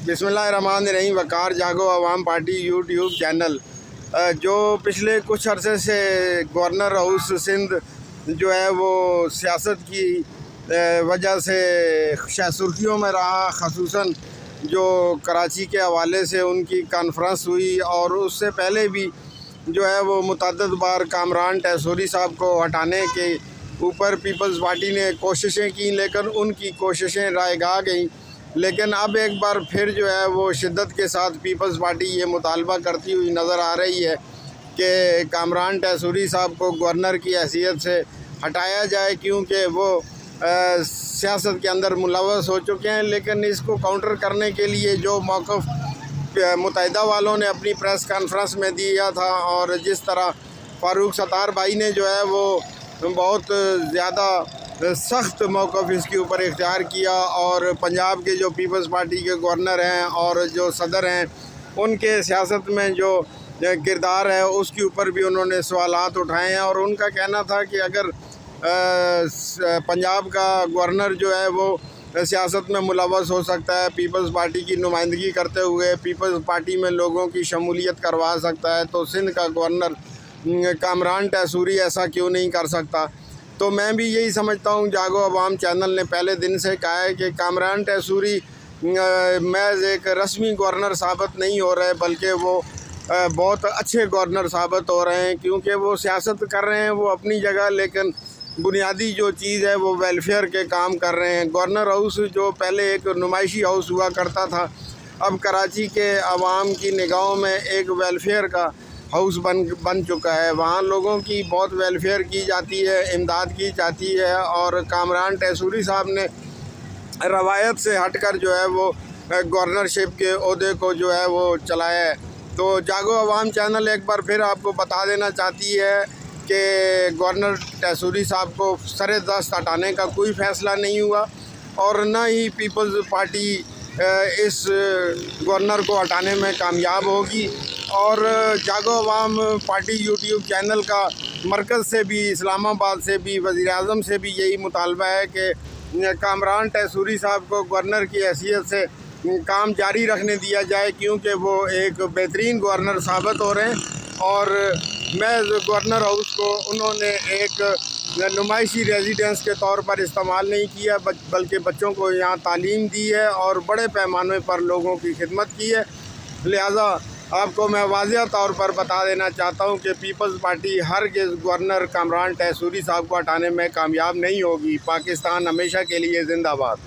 बिस्मिल्लाहिर्रहमानिर्रहीम। वकार जागो अवाम party YouTube channel जो पिछले कुछ अरसे से गवर्नर हाउस सिंध जो है वो सियासत की वजह से सुर्खियों में रहा, ख़ुसूसन जो कराची के हवाले से उनकी कॉन्फ्रेंस हुई और उससे पहले भी जो है वो मुतअद्दिद बार कामरान टैसूरी साहब को हटाने के ऊपर पीपल्स पार्टी ने कोशिशें की, लेकिन उनकी कोशिशें रायगा गईं। लेकिन अब एक बार फिर जो है वो शिद्दत के साथ पीपल्स पार्टी ये मुतालबा करती हुई नज़र आ रही है कि कामरान टैसूरी साहब को गवर्नर की हैसियत से हटाया जाए, क्योंकि वो सियासत के अंदर मुलव्वस हो चुके हैं। लेकिन इसको काउंटर करने के लिए जो मौक़िफ़ मुत्तहिदा वालों ने अपनी प्रेस कॉन्फ्रेंस में दिया था और जिस तरह फ़ारूक सत्तार भाई ने जो है वो बहुत ज़्यादा सख्त मौक़िफ़ इसके ऊपर इख्तियार किया, और पंजाब के जो पीपल्स पार्टी के गवर्नर हैं और जो सदर हैं उनके सियासत में जो किरदार है उसके ऊपर भी उन्होंने सवालात उठाए हैं। और उनका कहना था कि अगर पंजाब का गवर्नर जो है वो सियासत में मुलव्वस हो सकता है, पीपल्स पार्टी की नुमाइंदगी करते हुए पीपल्स पार्टी में लोगों की शमूलियत करवा सकता है, तो सिंध का गवर्नर कामरान टैसूरी ऐसा क्यों नहीं कर सकता। तो मैं भी यही समझता हूँ, जागो अवाम चैनल ने पहले दिन से कहा है कि कामरान टैसूरी महज एक रस्मी गवर्नर साबित नहीं हो रहे, बल्कि वो बहुत अच्छे गवर्नर साबित हो रहे हैं, क्योंकि वो सियासत कर रहे हैं वो अपनी जगह, लेकिन बुनियादी जो चीज़ है वो वेलफेयर के काम कर रहे हैं। गवर्नर हाउस जो पहले एक नुमाइशी हाउस हुआ करता था, अब कराची के अवाम की निगाहों में एक वेलफेयर का हाउस बन चुका है। वहाँ लोगों की बहुत वेलफेयर की जाती है, इमदाद की जाती है, और कामरान टैसूरी साहब ने रवायत से हटकर जो है वो गवर्नरशिप के ओहदे को जो है वो चलाया है। तो जागो अवाम चैनल एक बार फिर आपको बता देना चाहती है कि गवर्नर टैसूरी साहब को सरे दस्त हटाने का कोई फ़ैसला नहीं हुआ, और न ही पीपल्स पार्टी इस गवर्नर को हटाने में कामयाब होगी। और जागो अवाम पार्टी यूट्यूब चैनल का मरकज़ से भी, इस्लामाबाद से भी, वज़ीर-ए-आज़म से भी यही मुतालबा है कि कामरान टैसूरी साहब को गवर्नर की हैसियत से काम जारी रखने दिया जाए, क्योंकि वो एक बेहतरीन गवर्नर साबित हो रहे हैं। और महज गवर्नर हाउस को उन्होंने एक नुमाइशी रेजिडेंस के तौर पर इस्तेमाल नहीं किया, बल्कि बच्चों को यहाँ तालीम दी है और बड़े पैमाने पर लोगों की खिदमत की है। लिहाजा आपको मैं वाज़िह तौर पर बता देना चाहता हूँ कि पीपल्स पार्टी हरगिज़ गवर्नर कामरान टैसूरी साहब को हटाने में कामयाब नहीं होगी। पाकिस्तान हमेशा के लिए ज़िंदाबाद।